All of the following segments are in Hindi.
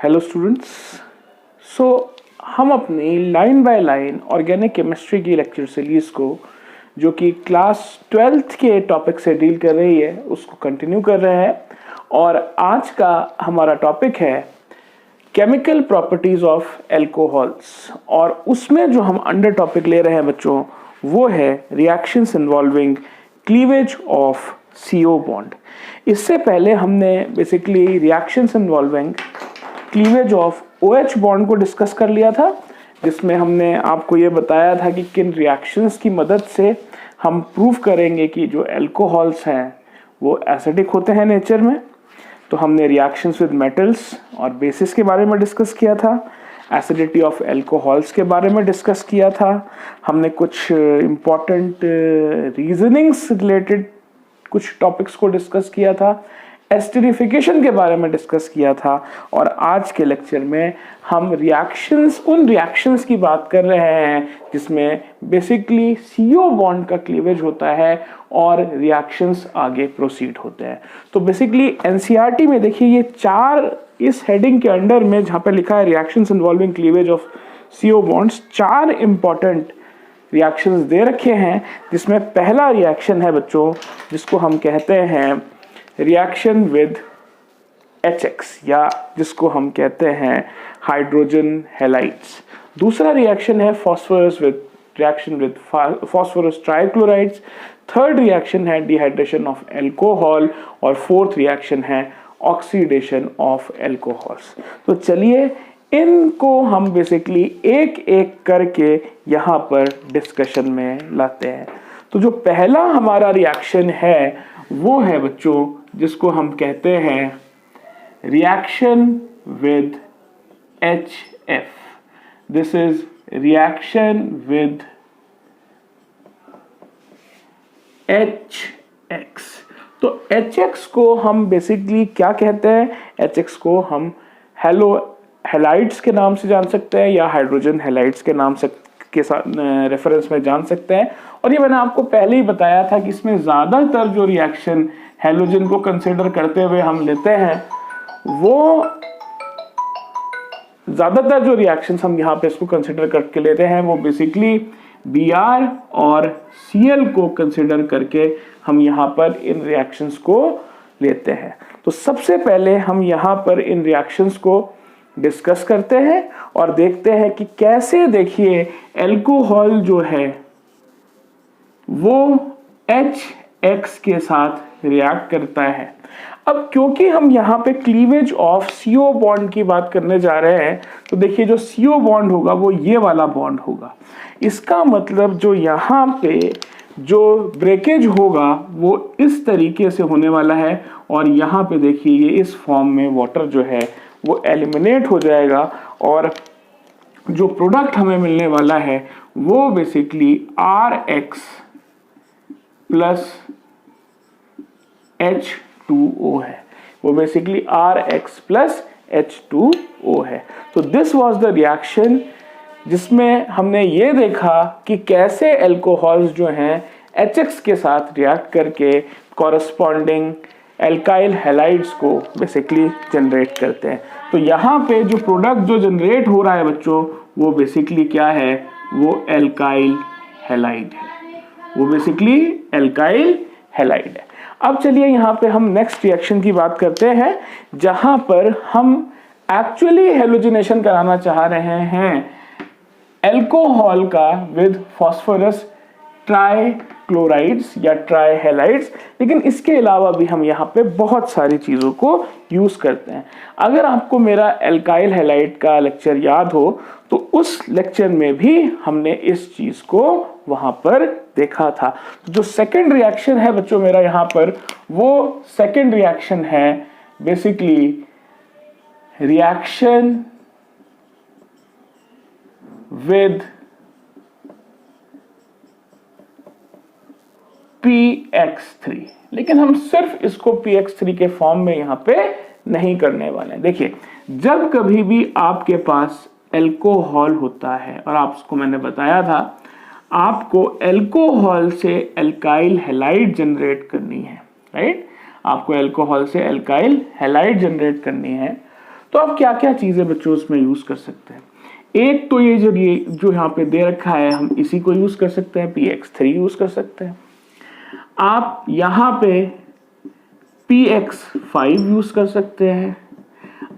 Hello students. सो हम अपनी line by line organic chemistry की लेक्चर सीरीज को जो कि क्लास 12th के टॉपिक से डील कर रही है उसको कंटिन्यू कर रहे हैं और आज का हमारा टॉपिक है केमिकल प्रॉपर्टीज ऑफ एल्कोहल्स और उसमें जो हम अंडर टॉपिक ले रहे हैं बच्चों वो है reactions involving cleavage of CO bond. इससे पहले हमने basically reactions involving cleavage of OH bond को डिस्कस कर लिया था, जिसमें हमने आपको ये बताया था कि किन रिएक्शंस की मदद से हम प्रूव करेंगे कि जो एल्कोहल्स हैं वो एसिडिक होते हैं नेचर में। तो हमने रिएक्शंस विद मेटल्स और बेसिस के बारे में डिस्कस किया था, एसिडिटी ऑफ एल्कोहल्स के बारे में डिस्कस किया था, हमने कुछ इम्पॉर्टेंट रीजनिंग्स रिलेटेड कुछ टॉपिक्स को डिस्कस किया था, एस्टरिफिकेशन के बारे में डिस्कस किया था और आज के लेक्चर में हम उन रिएक्शंस की बात कर रहे हैं जिसमें बेसिकली CO बॉन्ड का क्लीवेज होता है और रिएक्शंस आगे प्रोसीड होते हैं। तो बेसिकली NCERT में देखिए ये चार इस हेडिंग के अंडर में जहाँ पे लिखा है reactions involving cleavage of CO bonds, चार इंपॉर्टेंट रिएक्शंस दे रखे हैं, जिसमें पहला रिएक्शन है बच्चों जिसको हम कहते हैं रिएक्शन विद HX या जिसको हम कहते हैं हाइड्रोजन हैलाइड्स। दूसरा रिएक्शन है reaction with phosphorus trichlorides. Third reaction है डिहाइड्रेशन ऑफ एल्कोहल और फोर्थ रिएक्शन है ऑक्सीडेशन ऑफ एल्कोहल्स। तो चलिए इनको हम बेसिकली एक एक करके यहाँ पर डिस्कशन में लाते हैं। तो जो पहला हमारा रिएक्शन है वो है बच्चों जिसको हम कहते हैं reaction with HF। This is reaction with HX। तो HX को हम बेसिकली क्या कहते हैं? HX को हम हैलाइड्स के नाम से जान सकते हैं या हाइड्रोजन हैलाइड्स के नाम से के साथ रेफरेंस में जान सकते हैं। और ये मैंने आपको पहले ही बताया था कि इसमें ज़्यादातर जो रिएक्शन हैलोजन को कंसिडर करते हुए हम लेते हैं वो ज़्यादातर जो रिएक्शंस हम यहाँ पे इसको कंसिडर करके लेते हैं वो बेसिकली Br और Cl को कंसिडर करके हम यहाँ पर इन रिएक्शंस को लेते हैं। तो सबसे पहले हम यहाँ पर इन रिएक्शंस को डिस्कस करते हैं और देखते हैं कि कैसे देखिए एल्कोहल जो है वो HX के साथ रिएक्ट करता है। अब क्योंकि हम यहाँ पे क्लीवेज ऑफ CO बॉन्ड की बात करने जा रहे हैं तो देखिए जो CO बॉन्ड होगा वो ये वाला बॉन्ड होगा। इसका मतलब जो यहाँ पे जो ब्रेकेज होगा वो इस तरीके से होने वाला है और यहाँ पे देखिए ये इस फॉर्म में वाटर जो है वो एलिमिनेट हो जाएगा और जो प्रोडक्ट हमें मिलने वाला है वो बेसिकली RX प्लस H2O है। वो बेसिकली RX प्लस H2O है। तो दिस वाज द रिएक्शन जिसमें हमने ये देखा कि कैसे एल्कोहल्स जो हैं HX के साथ रिएक्ट करके कॉरस्पॉन्डिंग एल्काइल हैलाइड्स को बेसिकली जनरेट करते हैं। तो यहाँ पे जो प्रोडक्ट जो जनरेट हो रहा है बच्चों वो बेसिकली क्या है? वो एल्काइल हैलाइड है। वो बेसिकली एल्काइल हैलाइड है। अब चलिए यहाँ पे हम नेक्स्ट रिएक्शन की बात करते हैं जहाँ पर हम एक्चुअली हैलोजिनेशन कराना चाह रहे हैं एल्कोहल का विद फॉस्फोरस ट्राइक्लोराइड्स या ट्राइहैलाइड्स, लेकिन इसके अलावा भी हम यहाँ पे बहुत सारी चीज़ों को यूज़ करते हैं। अगर आपको मेरा एल्काइल हैलाइड का लेक्चर याद हो तो उस लेक्चर में भी हमने इस चीज़ को वहाँ पर देखा था। तो जो सेकंड रिएक्शन है बच्चों मेरा यहाँ पर वो सेकंड रिएक्शन है बेसिकली रिएक्शन विद PX3, लेकिन हम सिर्फ इसको PX3 के फॉर्म में यहाँ पे नहीं करने वाले हैं। देखिए जब कभी भी आपके पास एल्कोहल होता है और आपको मैंने बताया था आपको एल्कोहल से एल्काइल हैलाइड जनरेट करनी है, राइट? आपको एल्कोहल से एल्काइल हैलाइड जनरेट करनी है। तो आप क्या क्या चीजें बच्चों उसमें यूज कर सकते हैं? एक तो ये जो यहाँ पे दे रखा है, हम इसी को यूज कर सकते हैं, px3 यूज कर सकते हैं। आप यहाँ पे px5 यूज कर सकते हैं।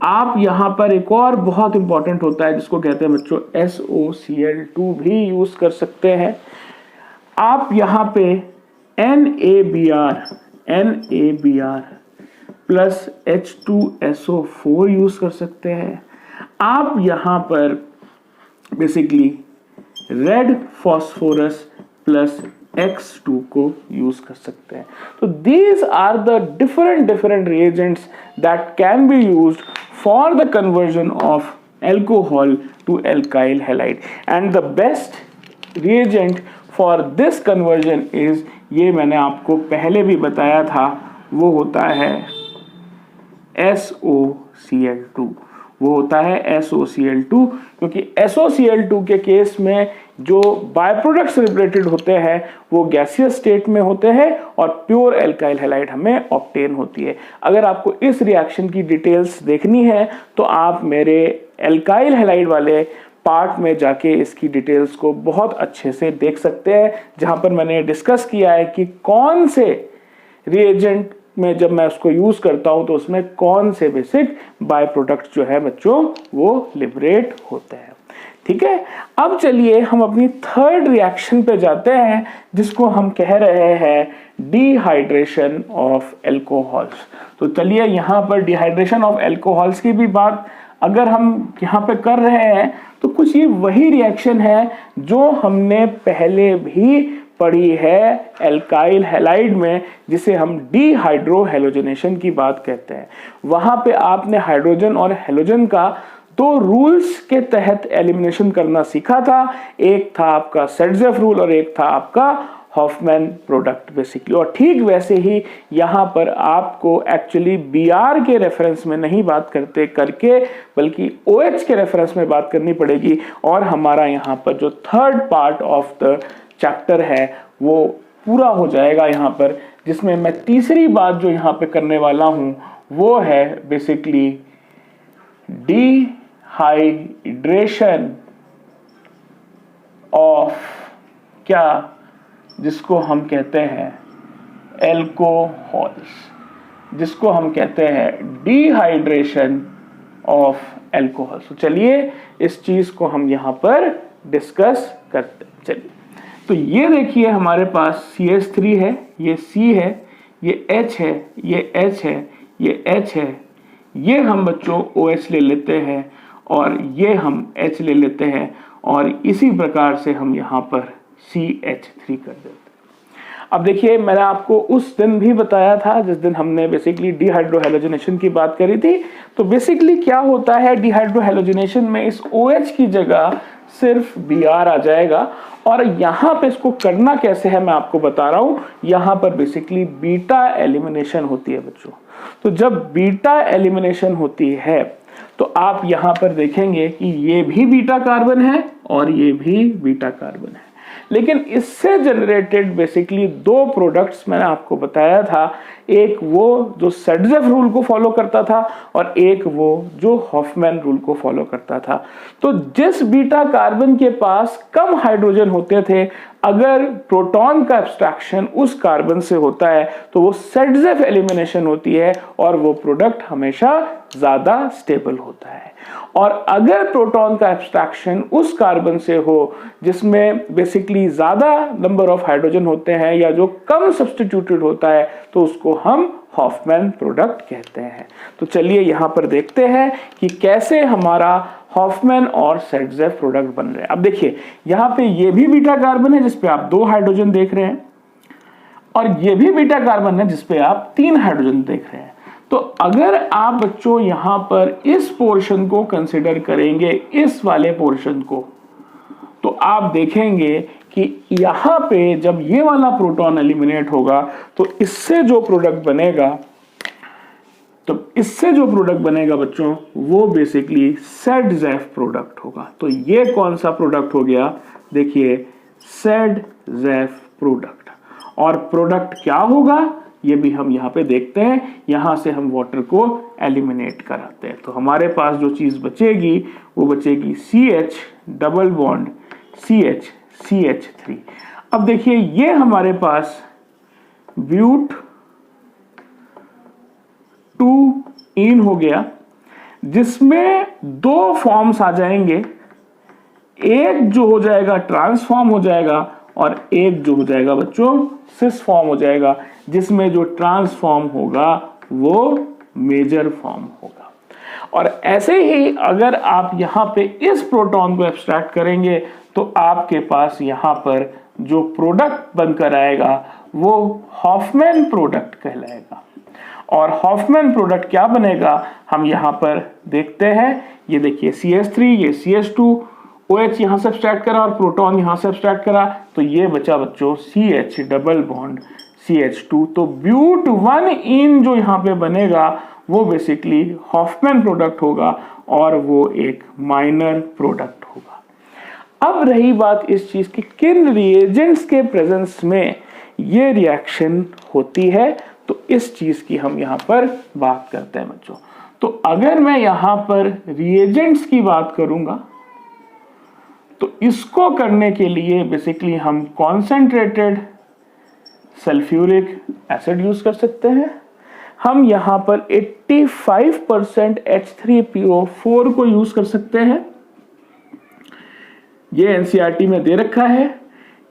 आप यहाँ पर एक और बहुत इंपॉर्टेंट होता है जिसको कहते हैं बच्चों SOCl2 भी यूज कर सकते हैं। आप यहाँ पे NaBr प्लस H2SO4 यूज कर सकते हैं। आप यहाँ पर basically red phosphorus plus X2 को यूज कर सकते हैं। तो these are the different reagents that can be used for the conversion of alcohol to alkyl halide, and the best reagent for this conversion is, ये मैंने आपको पहले भी बताया था, वो होता है SOCl2। वो होता है SOCl2, क्योंकि SOCl2 के केस में जो बाय प्रोडक्ट्स लिबरेटेड होते हैं वो गैसियस स्टेट में होते हैं और प्योर एल्काइल हैलाइड हमें ऑब्टेन होती है। अगर आपको इस रिएक्शन की डिटेल्स देखनी है तो आप मेरे एल्काइल हैलाइड वाले पार्ट में जाके इसकी डिटेल्स को बहुत अच्छे से देख सकते हैं, जहां पर मैंने डिस्कस किया है कि कौन से रिएजेंट में जब मैं उसको यूज करता हूं तो उसमें कौन से बेसिक बाय प्रोडक्ट जो है बच्चों वो लिबरेट होते हैं। ठीक है, अब चलिए हम अपनी थर्ड रिएक्शन पे जाते हैं जिसको हम कह रहे हैं डिहाइड्रेशन ऑफ एल्कोहल्स। तो चलिए यहाँ पर डिहाइड्रेशन ऑफ एल्कोहल्स की भी बात अगर हम यहाँ पे कर रहे हैं तो कुछ ये वही रिएक्शन है जो हमने पहले भी पढ़ी है एल्काइल हैलाइड में, जिसे हम डिहाइड्रोहेलोजनेशन की बात कहते हैं। वहां पे आपने हाइड्रोजन और हेलोजन का दो रूल्स के तहत एलिमिनेशन करना सीखा था। एक था आपका सेडजेफ रूल और एक था आपका हॉफमैन प्रोडक्ट बेसिकली। और ठीक वैसे ही यहाँ पर आपको एक्चुअली Br के रेफरेंस में नहीं बात करके बल्कि OH के रेफरेंस में बात करनी पड़ेगी। और हमारा यहाँ पर जो third part of the chapter है वो पूरा हो जाएगा यहाँ पर, जिसमें मैं तीसरी बात जो यहाँ पे करने वाला हूँ वो है बेसिकली डिहाइड्रेशन ऑफ क्या, जिसको हम कहते हैं एल्कोहल्स, जिसको हम कहते हैं डिहाइड्रेशन ऑफ एल्कोहल्स। तो चलिए इस चीज को हम यहाँ पर डिस्कस करते हैं। चलिए, तो ये देखिए हमारे पास CH3 है, ये C है, ये H है, ये H है, ये H है, ये हम बच्चों OH ले लेते हैं और ये हम H ले लेते हैं और इसी प्रकार से हम यहाँ पर CH3 कर देते हैं। अब देखिए मैंने आपको उस दिन भी बताया था जिस दिन हमने बेसिकली डिहाइड्रोहेलोजनेशन की बात करी थी। तो बेसिकली क्या होता है डिहाइड्रोहेलोजनेशन में, इस OH की जगह सिर्फ Br आ जाएगा। और यहाँ पे इसको करना कैसे है मैं आपको बता रहा हूँ। यहाँ पर बेसिकली बीटा एलिमिनेशन होती है बच्चों। तो जब बीटा एलिमिनेशन होती है तो आप यहाँ पर देखेंगे कि ये भी बीटा कार्बन है और ये भी बीटा कार्बन है, लेकिन इससे जनरेटेड बेसिकली दो प्रोडक्ट्स मैंने आपको बताया था, एक वो जो सेडजेफ रूल को फॉलो करता था और एक वो जो हॉफमैन रूल को फॉलो करता था। तो जिस बीटा कार्बन के पास कम हाइड्रोजन होते थे, अगर प्रोटॉन का एब्स्ट्रैक्शन उस कार्बन से होता है तो वो सेडजेफ एलिमिनेशन होती है और वो प्रोडक्ट हमेशा ज्यादा स्टेबल होता है। और अगर प्रोटॉन का एब्स्ट्रैक्शन उस कार्बन से हो जिसमें बेसिकली ज्यादा नंबर ऑफ हाइड्रोजन होते हैं या जो कम सब्स्टिट्यूटेड होता है, तो उसको हम हॉफमैन प्रोडक्ट कहते हैं। तो चलिए यहां पर देखते हैं कि कैसे हमारा हॉफमैन और सेडजेफ प्रोडक्ट बन रहे हैं। अब देखिए यहां पे ये भी बीटा कार्बन है जिसपे आप 2 हाइड्रोजन देख रहे हैं और ये भी बीटा कार्बन है जिसपे आप 3 हाइड्रोजन देख रहे हैं। तो अगर आप बच्चों यहां पर इस पोर्शन को कंसिडर करेंगे, इस वाले पोर्शन को, तो आप देखेंगे कि यहां पे जब ये वाला प्रोटॉन एलिमिनेट होगा तो इससे जो प्रोडक्ट बनेगा बच्चों वो बेसिकली सेडजेफ प्रोडक्ट होगा। तो ये कौन सा प्रोडक्ट हो गया, देखिए सेडजेफ प्रोडक्ट। और प्रोडक्ट क्या होगा, ये भी हम यहाँ पे देखते हैं, यहाँ से हम वाटर को एलिमिनेट कराते हैं। तो हमारे पास जो चीज़ बचेगी वो बचेगी CH double bond CH CH3। अब देखिए ये हमारे पास ब्यूट 2 हो गया, जिसमें 2 फॉर्म्स आ जाएंगे, एक जो हो जाएगा ट्रांसफॉर्म हो जाएगा और एक जो हो जाएगा बच्चों सिस फॉर्म हो जाएगा, जिसमें जो ट्रांसफॉर्म होगा वो मेजर फॉर्म होगा। और ऐसे ही अगर आप यहाँ पे इस प्रोटॉन को एब्स्ट्रैक्ट करेंगे तो आपके पास यहाँ पर जो प्रोडक्ट बनकर आएगा वो हॉफमैन प्रोडक्ट कहलाएगा। और हॉफमैन प्रोडक्ट क्या बनेगा हम यहाँ पर देखते हैं। ये देखिए CH3, ये CH2, OH यहाँ से सब्सट्रैक्ट करा और प्रोटॉन यहाँ से सब्सट्रैक्ट करा, तो ये बचा बच्चों CH डबल बॉन्ड CH2। तो ब्यूट 1 जो यहाँ पे बनेगा वो बेसिकली हॉफमैन प्रोडक्ट होगा और वो एक माइनर प्रोडक्ट होगा। अब रही बात इस चीज की किन रिएजेंट्स के प्रेजेंस में ये रिएक्शन होती है, तो इस चीज की हम यहाँ पर बात करते हैं बच्चों। तो अगर मैं यहाँ पर रिएजेंट्स की बात करूंगा तो इसको करने के लिए बेसिकली हम कॉन्सेंट्रेटेड सल्फ्यूरिक एसिड यूज कर सकते हैं। हम यहाँ पर 85% H3PO4 को यूज कर सकते हैं, ये NCERT में दे रखा है।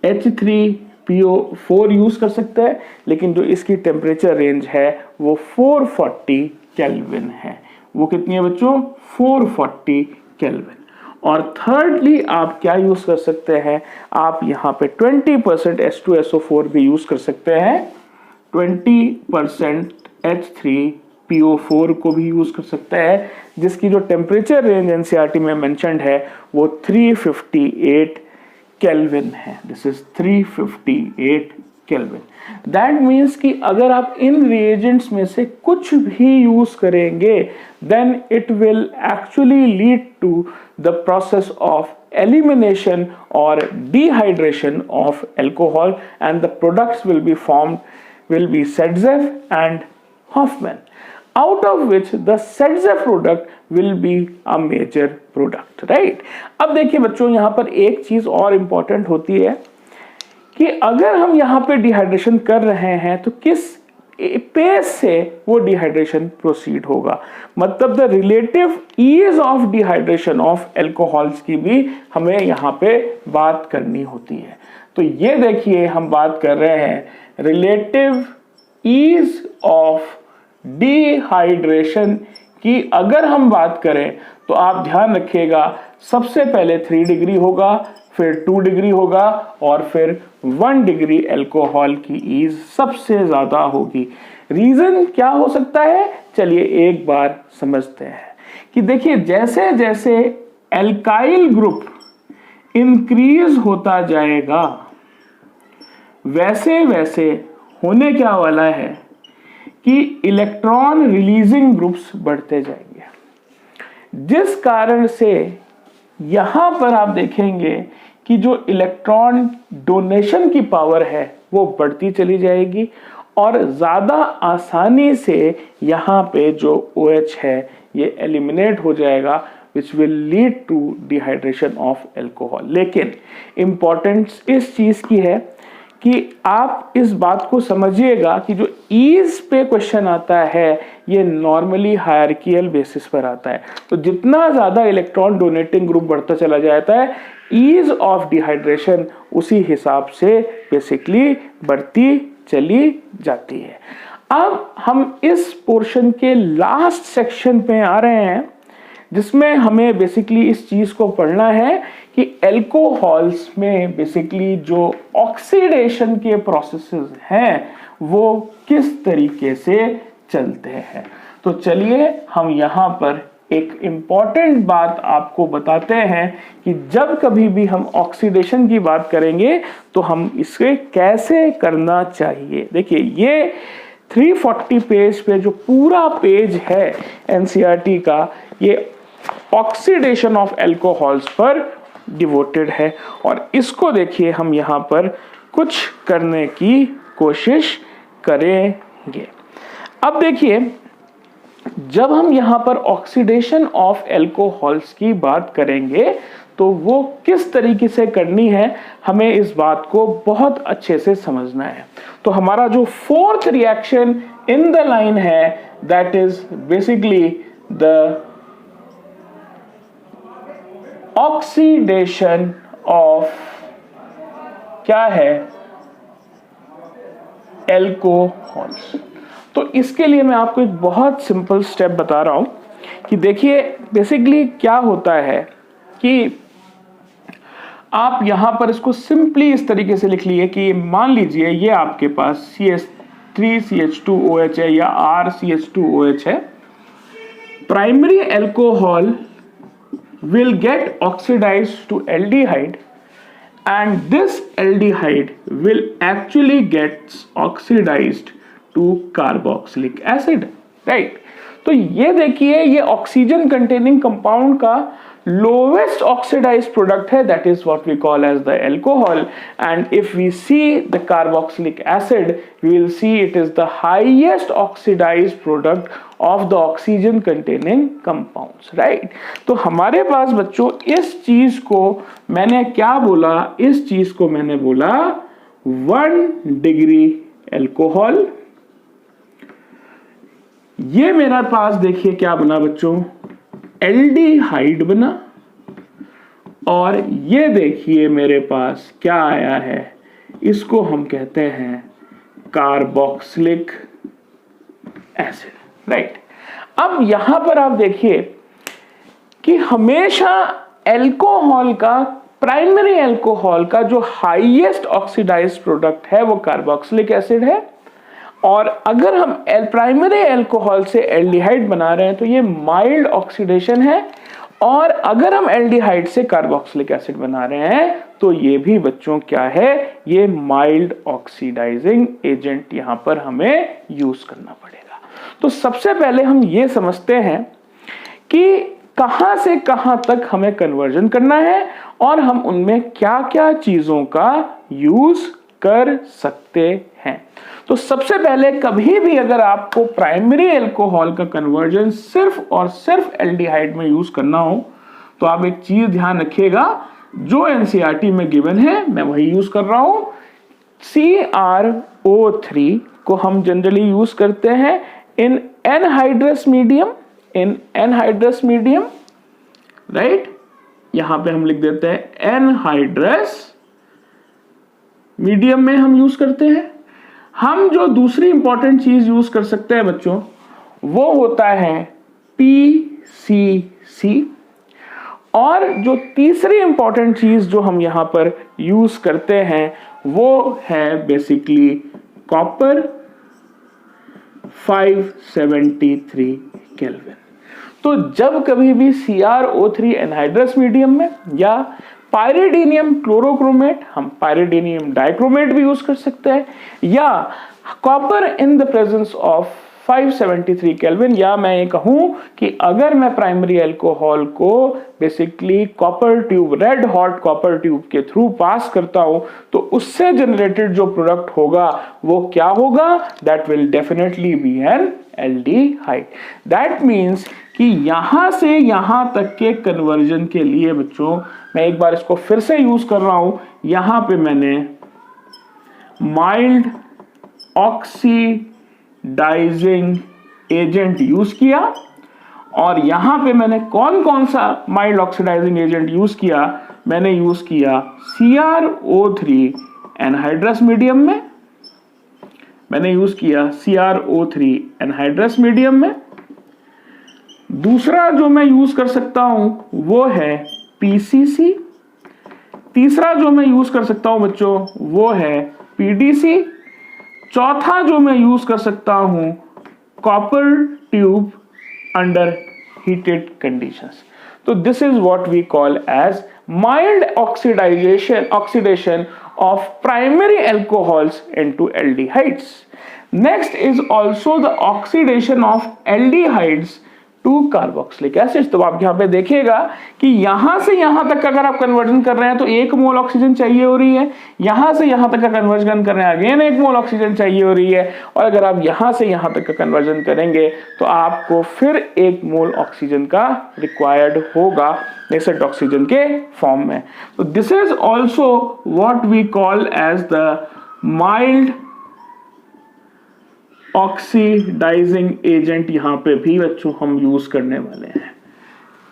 H3PO4 यूज कर सकते हैं, लेकिन जो इसकी टेम्परेचर रेंज है वो 440 केल्विन है। वो कितनी है बच्चों? 440 केल्विन। और थर्डली आप क्या यूज कर सकते हैं, आप यहाँ पे 20% H2SO4 भी यूज कर सकते हैं, 20% H3PO4 को भी यूज कर सकते हैं, जिसकी जो टेम्परेचर रेंज NCERT में मेंशन्ड है वो 358 केल्विन है। This is 358 kelvin. That means कि अगर आप इन रिएजेंट्स में से कुछ भी यूज करेंगे then it will actually lead to the process of elimination or dehydration of alcohol, and the products will be Sedzev and Hoffman, out of which the Sedzev product will be a major product, right? अब देखिए बच्चों यहाँ पर एक चीज और इंपॉर्टेंट होती है कि अगर हम यहाँ पे डिहाइड्रेशन कर रहे हैं तो किस पेस से वो डिहाइड्रेशन प्रोसीड होगा, मतलब the relative ease of dehydration of alcohols की भी हमें यहाँ पे बात करनी होती है। तो ये देखिए हम बात कर रहे हैं रिलेटिव ईज ऑफ डिहाइड्रेशन की। अगर हम बात करें तो आप ध्यान रखिएगा, सबसे पहले 3 डिग्री होगा, फिर 2 डिग्री होगा और फिर 1 डिग्री अल्कोहल की ईज सबसे ज्यादा होगी। रीजन क्या हो सकता है, चलिए एक बार समझते हैं कि देखिए जैसे जैसे एल्काइल ग्रुप इंक्रीज होता जाएगा वैसे वैसे होने क्या वाला है कि इलेक्ट्रॉन रिलीजिंग ग्रुप्स बढ़ते जाएंगे, जिस कारण से यहां पर आप देखेंगे कि जो इलेक्ट्रॉन डोनेशन की पावर है वो बढ़ती चली जाएगी और ज्यादा आसानी से यहां पे जो OH है ये एलिमिनेट हो जाएगा, which will lead to dehydration of alcohol। लेकिन इंपॉर्टेंस इस चीज की है कि आप इस बात को समझिएगा कि जो ईज पे क्वेश्चन आता है ये नॉर्मली हायरार्कियल बेसिस पर आता है। तो जितना ज्यादा इलेक्ट्रॉन डोनेटिंग ग्रुप बढ़ता चला जाता है, ईज ऑफ डिहाइड्रेशन उसी हिसाब से बेसिकली बढ़ती चली जाती है। अब हम इस पोर्शन के लास्ट सेक्शन पे आ रहे हैं जिसमें हमें बेसिकली इस चीज को पढ़ना है कि एल्कोहल्स में बेसिकली जो ऑक्सीडेशन के प्रोसेसेस हैं वो किस तरीके से चलते हैं। तो चलिए हम यहाँ पर एक इम्पॉर्टेंट बात आपको बताते हैं कि जब कभी भी हम ऑक्सीडेशन की बात करेंगे तो हम इसे कैसे करना चाहिए। देखिए ये 340 पेज पे जो पूरा पेज है NCERT का, ये ऑक्सीडेशन ऑफ एल्कोहल्स पर डिवोटेड है और इसको देखिए हम यहाँ पर कुछ करने की कोशिश करेंगे। ये अब देखिए, जब हम यहां पर ऑक्सीडेशन ऑफ एल्कोहल्स की बात करेंगे तो वो किस तरीके से करनी है, हमें इस बात को बहुत अच्छे से समझना है। तो हमारा जो fourth reaction in the line है, that is basically the oxidation of क्या है, एल्कोहल्स। तो इसके लिए मैं आपको एक बहुत सिंपल स्टेप बता रहा हूं कि देखिए बेसिकली क्या होता है कि आप यहां पर इसको सिंपली इस तरीके से लिख लिए कि मान लीजिए ये आपके पास CH3CH2OH है या RCH2OH है। Primary alcohol will get oxidized to aldehyde and this aldehyde will actually get oxidized to carboxylic acid, right? तो ये देखिए, ये ऑक्सीजन कंटेनिंग कंपाउंड का lowest oxidized product है, that is what we call as the alcohol, and if we see the carboxylic acid we will see it is the highest oxidized product of the oxygen containing compounds, right? तो हमारे पास बच्चों इस चीज को मैंने क्या बोला, इस चीज को मैंने बोला 1 डिग्री एल्कोहल। ये मेरे पास देखिए क्या बना बच्चों, एल्डिहाइड बना, और ये देखिए मेरे पास क्या आया है, इसको हम कहते हैं कार्बोक्सिलिक एसिड, राइट? अब यहां पर आप देखिए कि हमेशा एल्कोहल का, प्राइमरी एल्कोहल का जो हाईएस्ट ऑक्सीडाइज्ड प्रोडक्ट है वो कार्बोक्सिलिक एसिड है, और अगर हम प्राइमरी एल्कोहल से एल्डिहाइड बना रहे हैं तो ये माइल्ड ऑक्सीडेशन है, और अगर हम एल्डिहाइड से कार्बोक्सिलिक एसिड बना रहे हैं तो ये भी बच्चों क्या है, ये माइल्ड ऑक्सीडाइजिंग एजेंट यहां पर हमें यूज करना पड़ेगा। तो सबसे पहले हम ये समझते हैं कि कहां से कहां तक हमें कन्वर्जन करना है और हम उनमें क्या क्या चीजों का यूज कर सकते हैं। तो सबसे पहले कभी भी अगर आपको प्राइमरी एल्कोहल का कन्वर्जन सिर्फ और सिर्फ एल्डिहाइड में यूज करना हो तो आप एक चीज ध्यान रखिएगा, जो एनसीईआरटी में गिवन है मैं वही यूज कर रहा हूं। CrO3 को हम जनरली यूज करते हैं इन एनहाइड्रस मीडियम, राइट? यहां पे हम लिख देते हैं एनहाइड्रस मीडियम में हम यूज करते हैं। हम जो दूसरी इंपॉर्टेंट चीज यूज कर सकते हैं बच्चों वो होता है PCC, और जो तीसरी इंपॉर्टेंट चीज जो हम यहां पर यूज करते हैं वो है बेसिकली कॉपर 573 केल्विन। तो जब कभी भी CrO3 एनहाइड्रस मीडियम में या पायरिडीनियम क्लोरोक्रोमेट, हम पायरिडीनियम डाइक्रोमेट भी यूज कर सकते हैं, या copper in the presence of 573 kelvin, या मैं ये कहूं कि अगर मैं प्राइमरी अल्कोहल को basically copper tube, red hot copper tube के थ्रू पास करता हूं तो उससे जनरेटेड जो प्रोडक्ट होगा वो क्या होगा, that will definitely be N aldehyde. That means कि यहां से यहां तक के कन्वर्जन के लिए बच्चों मैं एक बार इसको फिर से यूज कर रहा हूं, यहां पे मैंने माइल्ड ऑक्सीडाइजिंग एजेंट यूज किया, और यहां पे मैंने कौन कौन सा माइल्ड ऑक्सीडाइजिंग एजेंट यूज किया, मैंने यूज किया CrO3 एनहाइड्रस मीडियम में, मैंने यूज किया CrO3 एनहाइड्रस मीडियम में। दूसरा जो मैं यूज कर सकता हूं वो है PCC, तीसरा जो मैं यूज कर सकता हूं बच्चों वो है PDC, चौथा जो मैं यूज कर सकता हूं copper tube under heated conditions. तो this is what we call as mild oxidation of primary alcohols into aldehydes. Next is also the oxidation of aldehydes to carboxylic acid. तो आप यहाँ पे देखिएगा कि यहां से यहां तक का अगर आप कन्वर्जन कर रहे हैं तो 1 मोल ऑक्सीजन चाहिए हो रही है, यहां से यहां तक का कन्वर्जन कर रहे हैं अगेन 1 मोल ऑक्सीजन चाहिए हो रही है, और अगर आप यहां से यहां तक का कन्वर्जन करेंगे तो आपको फिर 1 मोल ऑक्सीजन का रिक्वायर्ड होगा नेसेंट ऑक्सीजन के फॉर्म में। तो this is also what we call as the mild oxidising agent. यहां पे भी बच्चों हम यूज करने वाले हैं,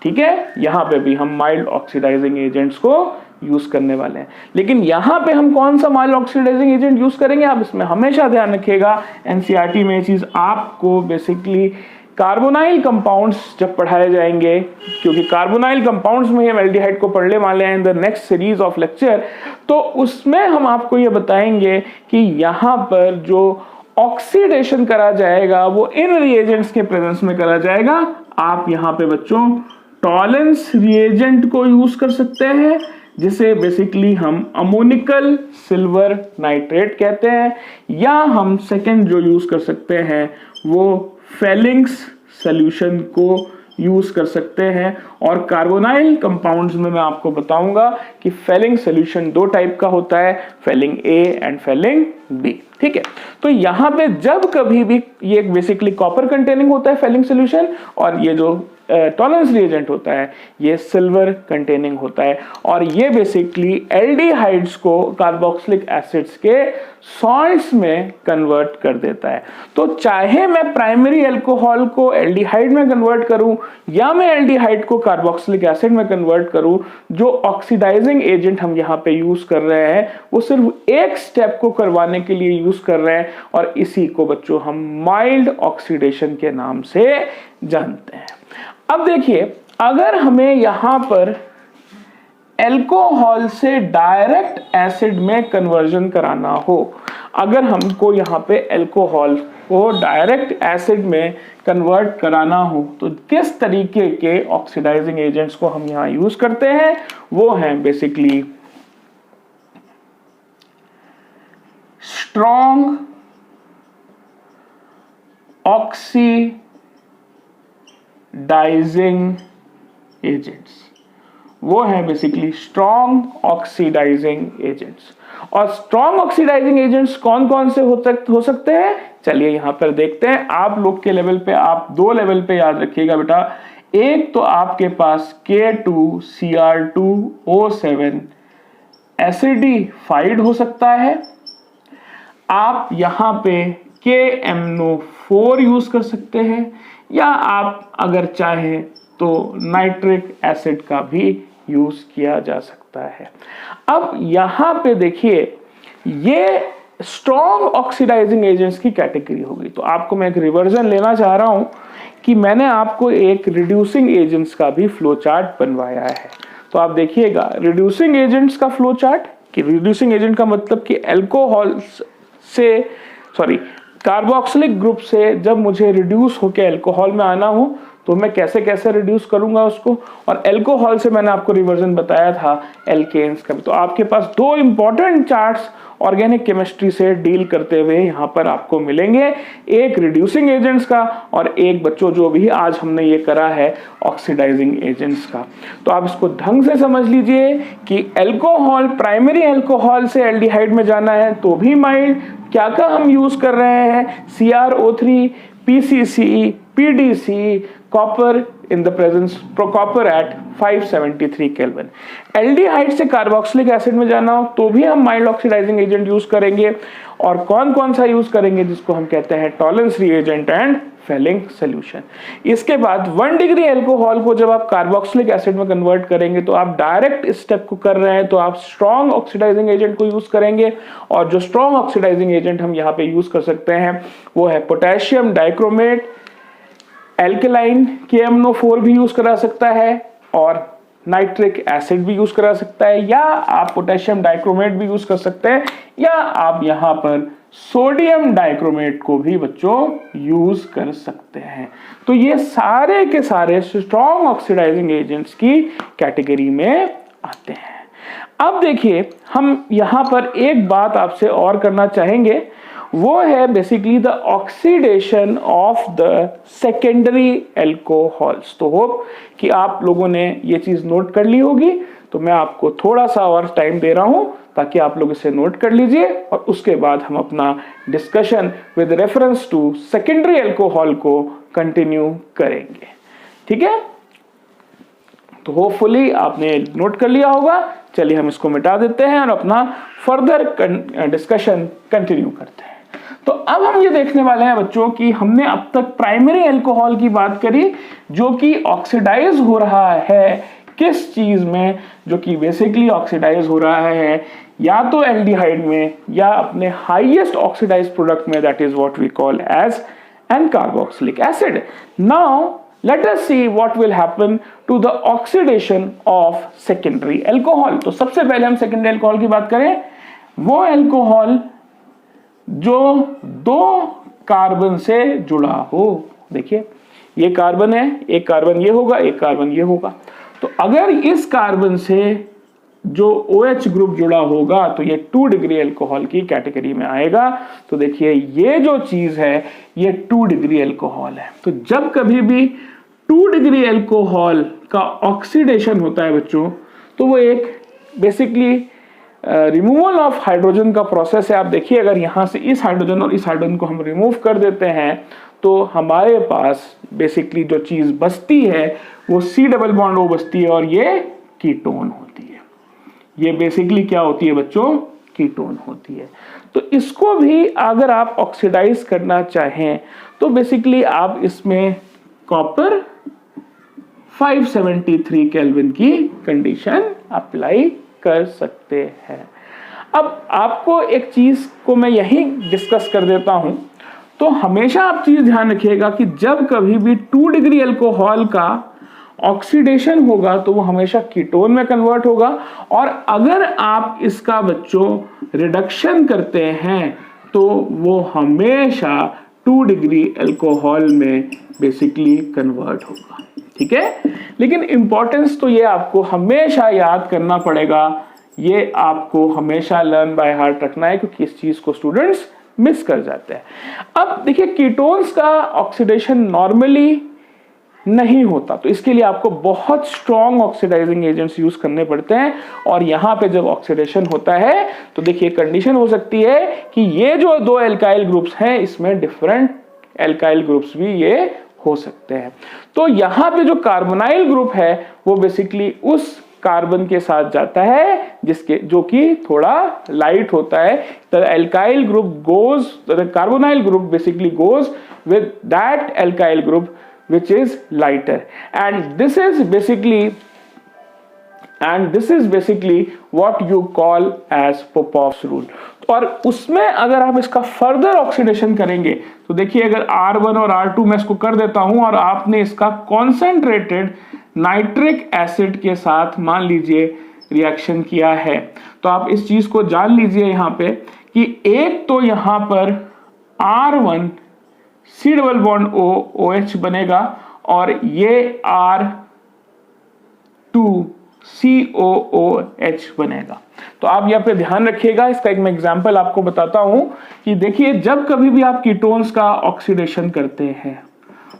ठीक है, यहां पे भी हम माइल्ड ऑक्सीडाइजिंग एजेंट्स को यूज करने वाले हैं। लेकिन यहां पे हम कौन सा माइल्ड ऑक्सीडाइजिंग एजेंट यूज करेंगे, आप इसमें हमेशा ध्यान रखिएगा, एनसीईआरटी में ये चीज आपको बेसिकली कार्बोनाइल कंपाउंड्स जब पढ़ाए जाएंगे, क्योंकि कार्बोनाइल कंपाउंड्स में हम एल्डिहाइड को पढ़ने वाले हैं in the next series of lecture, तो उसमें हम आपको ये बताएंगे कि यहां पर जो ऑक्सीडेशन करा जाएगा वो इन रिएजेंट्स के प्रेजेंस में करा जाएगा। आप यहां पे बच्चों टॉलेंस रिएजेंट को यूज कर सकते हैं, जिसे बेसिकली हम अमोनिकल सिल्वर नाइट्रेट कहते हैं, या हम सेकंड जो यूज कर सकते हैं वो फेलिंग्स सॉल्यूशन को यूज कर सकते हैं। और कार्बोनाइल कंपाउंड्स में मैं आपको बताऊंगा कि फेलिंग सॉल्यूशन 2 टाइप का होता है, Fehling A and Fehling B, ठीक है। तो यहां पे जब कभी भी ये बेसिकली कॉपर कंटेनिंग होता है फेलिंग सॉल्यूशन, और ये जो टॉलरेंस रिएजेंट होता है ये सिल्वर कंटेनिंग होता है, और ये बेसिकली एल्डिहाइड्स को कार्बोक्सिलिक एसिड्स के सॉल्ट्स में कन्वर्ट कर देता है। तो चाहे मैं प्राइमरी अल्कोहल को एल्डिहाइड में कन्वर्ट करूं या मैं एल्डिहाइड को कार्बोक्सिलिक एसिड में कन्वर्ट करूं, जो ऑक्सीडाइजिंग एजेंट हम यहाँ पे यूज कर रहे हैं वो सिर्फ एक स्टेप को करवाने के लिए यूज कर रहे हैं, और इसी को बच्चों हम माइल्ड ऑक्सीडेशन के नाम से जानते हैं। अब देखिए, अगर हमें यहां पर अल्कोहल से डायरेक्ट एसिड में कन्वर्जन कराना हो, अगर हमको यहां पे अल्कोहल को डायरेक्ट एसिड में कन्वर्ट कराना हो तो किस तरीके के ऑक्सीडाइजिंग एजेंट्स को हम यहां यूज करते हैं, वो हैं बेसिकली स्ट्रॉन्ग ऑक्सीडाइजिंग एजेंट्स, वो है बेसिकली स्ट्रॉन्ग ऑक्सीडाइजिंग एजेंट्स। और स्ट्रॉन्ग ऑक्सीडाइजिंग एजेंट्स कौन कौन से हो सकते हैं, चलिए यहां पर देखते हैं। आप लोग के लेवल पे आप 2 लेवल पे याद रखिएगा बेटा। एक तो आपके पास K2Cr2O7 एसिडिफाइड हो सकता है, आप यहां पे KMnO4 यूज कर सकते हैं, या आप अगर चाहें तो नाइट्रिक एसिड का भी यूज किया जा सकता है। अब यहां पे देखिए, ये स्ट्रॉन्ग ऑक्सीडाइजिंग एजेंट्स की कैटेगरी होगी। तो आपको मैं एक रिवर्जन लेना चाह रहा हूं कि मैंने आपको एक रिड्यूसिंग एजेंट्स का भी फ्लो चार्ट बनवाया है। तो आप देखिएगा रिड्यूसिंग एजेंट्स का फ्लो चार्ट, कि रिड्यूसिंग एजेंट का मतलब कि अल्कोहल से कार्बोक्सिलिक ग्रुप से जब मुझे रिड्यूस होकर अल्कोहल में आना हो तो मैं कैसे कैसे रिड्यूस करूंगा उसको, और अल्कोहल से मैंने आपको रिवर्जन बताया था एल्केन्स का भी। तो आपके पास 2 इंपॉर्टेंट चार्ट्स ऑर्गेनिक केमिस्ट्री से डील करते हुए यहाँ पर आपको मिलेंगे, एक रिड्यूसिंग एजेंट्स का और एक बच्चों जो भी आज हमने ये करा है ऑक्सीडाइजिंग एजेंट्स का। तो आप इसको ढंग से समझ लीजिए कि अल्कोहल, प्राइमरी अल्कोहल से एल्डिहाइड में जाना है तो भी माइल्ड, क्या क्या हम यूज कर रहे हैं, CrO3, PCC, PDC, copper in the presence copper at 573 kelvin. Aldehyde से कार्बोक्सिलिक एसिड में जाना हो तो भी हम माइल्ड ऑक्सीडाइजिंग एजेंट यूज करेंगे, और कौन कौन सा यूज करेंगे, जिसको हम कहते हैं Tollens reagent and Fehling solution. इसके बाद 1 डिग्री अल्कोहल को जब आप कार्बोक्सिलिक एसिड में कन्वर्ट करेंगे तो आप डायरेक्ट इस स्टेप को कर रहे हैं तो आप स्ट्रॉन्ग ऑक्सीडाइजिंग एजेंट को यूज करेंगे, और जो स्ट्रॉन्ग ऑक्सीडाइजिंग एजेंट हम यहाँ पे यूज कर सकते हैं वो है पोटेशियम डाइक्रोमेट, एल्कलाइन KMnO4 भी यूज करा सकता है, और नाइट्रिक एसिड भी यूज करा सकता है, या आप पोटेशियम डाइक्रोमेट भी यूज कर सकते हैं, या आप यहां पर सोडियम डाइक्रोमेट को भी बच्चों यूज कर सकते हैं। तो ये सारे के सारे स्ट्रॉन्ग ऑक्सीडाइजिंग एजेंट्स की कैटेगरी में आते हैं। अब देखिए, हम यहां पर एक बात आपसे और करना चाहेंगे, वो है basically the oxidation of the secondary alcohols. तो होप कि आप लोगों ने ये चीज नोट कर ली होगी, तो मैं आपको थोड़ा सा और टाइम दे रहा हूं ताकि आप लोग इसे नोट कर लीजिए और उसके बाद हम अपना discussion with reference to secondary alcohol को कंटिन्यू करेंगे। ठीक है, तो होपफुली आपने नोट कर लिया होगा। चलिए हम इसको मिटा देते हैं और अपना फर्दर डिस्कशन कंटिन्यू करते हैं। तो अब हम ये देखने वाले हैं बच्चों कि हमने अब तक प्राइमरी अल्कोहल की बात करी जो कि ऑक्सीडाइज हो रहा है किस चीज में, जो कि बेसिकली ऑक्सीडाइज हो रहा है या तो एल्डिहाइड में या अपने हाईएस्ट ऑक्सीडाइज प्रोडक्ट में, that is what we call as an carboxylic acid. Now let us see what will happen to the oxidation of secondary alcohol। तो सबसे पहले हम सेकेंडरी अल्कोहल की बात करें, वो अल्कोहल जो दो कार्बन से जुड़ा हो। देखिए ये कार्बन है, एक कार्बन ये होगा, एक कार्बन ये होगा। तो अगर इस कार्बन से जो OH ग्रुप जुड़ा होगा तो ये 2 डिग्री अल्कोहल की कैटेगरी में आएगा। तो देखिए ये जो चीज है ये 2 डिग्री अल्कोहल है। तो जब कभी भी 2 डिग्री अल्कोहल का ऑक्सीडेशन होता है बच्चों, तो वो एक बेसिकली रिमूवल ऑफ हाइड्रोजन का प्रोसेस है। आप देखिए अगर यहां से इस हाइड्रोजन और इस हाइड्रोजन को हम रिमूव कर देते हैं तो हमारे पास बेसिकली जो चीज बचती है वो C डबल बॉन्ड O बचती है और ये कीटोन होती है। ये बेसिकली क्या होती है बच्चों, कीटोन होती है। तो इसको भी अगर आप ऑक्सीडाइज करना चाहें तो बेसिकली आप इसमें कॉपर 573 केल्विन की कंडीशन अप्लाई कर सकते हैं। अब आपको एक चीज को मैं यही डिस्कस कर देता हूं। तो हमेशा आप चीज ध्यान रखिएगा कि जब कभी भी 2 डिग्री अल्कोहल का ऑक्सीडेशन होगा तो वो हमेशा कीटोन में कन्वर्ट होगा, और अगर आप इसका बच्चों रिडक्शन करते हैं तो वो हमेशा 2 डिग्री अल्कोहल में बेसिकली कन्वर्ट होगा। ठीक है, लेकिन इंपॉर्टेंस तो ये आपको हमेशा याद करना पड़ेगा, ये आपको हमेशा लर्न बाय हार्ट रखना है क्योंकि इस चीज को स्टूडेंट्स मिस कर जाते हैं। अब देखिए कीटोन्स का ऑक्सीडेशन नॉर्मली नहीं होता, तो इसके लिए आपको बहुत स्ट्रॉन्ग ऑक्सीडाइजिंग एजेंट्स यूज करने पड़ते हैं। और यहां पे जब ऑक्सीडेशन होता है तो देखिए कंडीशन हो सकती है कि ये जो 2 एल्काइल ग्रुप्स हैं इसमें डिफरेंट एल्काइल ग्रुप्स भी ये हो सकते हैं। तो यहां पे जो कार्बोनाइल ग्रुप है वो बेसिकली उस कार्बन के साथ जाता है जिसके जो कि थोड़ा लाइट होता है। The alkyl group goes, the carbonyl group basically goes with that alkyl group which is lighter, and this is basically what you call as Popoff's rule। और उसमें अगर आप इसका फर्दर ऑक्सीडेशन करेंगे तो देखिए अगर R1 और R2 मैं इसको कर देता हूं और आपने इसका कॉन्सेंट्रेटेड नाइट्रिक एसिड के साथ मान लीजिए रिएक्शन किया है, तो आप इस चीज को जान लीजिए यहां पे कि एक तो यहां पर R1 C double bond O OH बनेगा और ये R2 COOH बनेगा। तो आप यहाँ पे ध्यान रखिएगा। इसका एक मैं एग्जांपल आपको बताता हूं कि देखिए जब कभी भी आप कीटोन्स का ऑक्सीडेशन करते हैं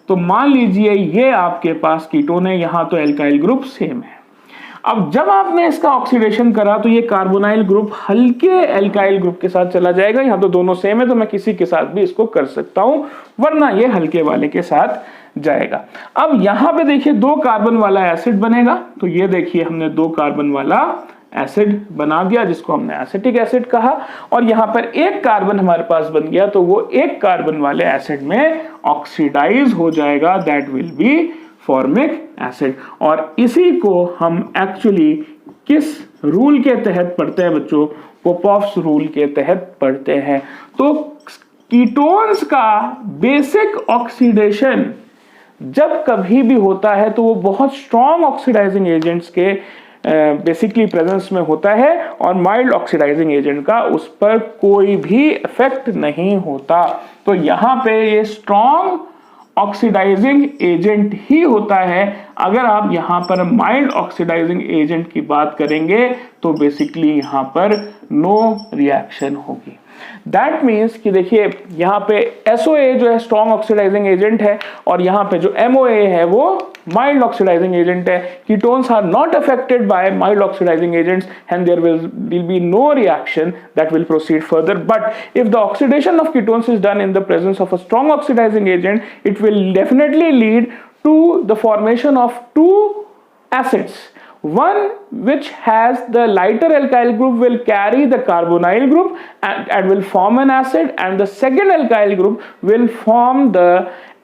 तो मान लीजिए ये आपके पास कीटोन है, यहां तो एल्काइल ग्रुप सेम है। अब जब आपने इसका ऑक्सीडेशन करा तो ये कार्बोनाइल ग्रुप हल्के एल्काइल ग्रुप के साथ चला जाएगा। यहां तो दोनों सेम है तो मैं किसी के साथ भी इसको कर सकता हूं, वरना ये हल्के वाले के साथ जाएगा। अब यहां पे देखिए 2 कार्बन वाला एसिड बनेगा, तो ये देखिए हमने 2 कार्बन वाला एसिड बना दिया जिसको हमने एसिटिक एसिड कहा, और यहां पर 1 कार्बन हमारे पास बन गया तो वो 1 कार्बन वाले एसिड में ऑक्सीडाइज हो जाएगा, that will be formic acid. और इसी को हम एक्चुअली किस रूल के तहत पढ़ते हैं बच्चों, पोपॉफ्स रूल के तहत पढ़ते हैं। तो कीटोन्स का बेसिक ऑक्सीडेशन जब कभी भी होता है तो वो बहुत स्ट्रॉन्ग ऑक्सीडाइजिंग एजेंट्स के बेसिकली प्रेजेंस में होता है और माइल्ड ऑक्सीडाइजिंग एजेंट का उस पर कोई भी इफेक्ट नहीं होता। तो यहां पे ये स्ट्रॉन्ग ऑक्सीडाइजिंग एजेंट ही होता है। अगर आप यहां पर माइल्ड ऑक्सीडाइजिंग एजेंट की बात करेंगे तो बेसिकली यहां पर नो रिएक्शन होगी। दैट मीन्स कि देखिए यहाँ पे SOA जो है स्ट्रॉन्ग ऑक्सीडाइजिंग एजेंट है और यहाँ पे जो MOA है वो mild oxidizing agent है. Ketones are not affected by mild oxidizing agents and there will be no reaction that will proceed further. But if the oxidation of ketones is done in the presence of a strong oxidizing agent, it will definitely lead to the formation of two acids. One which has the lighter alkyl group will carry the carbonyl group and will form an acid, and the second alkyl group will form the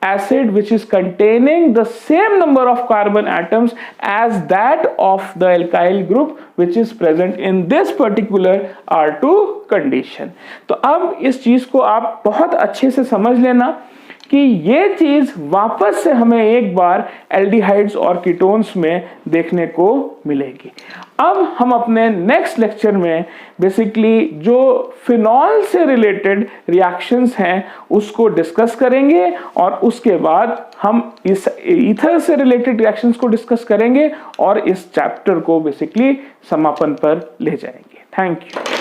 acid which is containing the same number of carbon atoms as that of the alkyl group which is present in this particular R2 condition. तो अब इस चीज को आप बहुत अच्छे से समझ लेना कि ये चीज वापस से हमें एक बार एल्डिहाइड्स और कीटोन्स में देखने को मिलेगी. अब हम अपने नेक्स्ट लेक्चर में बेसिकली जो फिनॉल से रिलेटेड रिएक्शंस हैं उसको डिस्कस करेंगे और उसके बाद हम इस ईथर से रिलेटेड रिएक्शंस को डिस्कस करेंगे और इस चैप्टर को बेसिकली समापन पर ले जाएंगे. Thank you.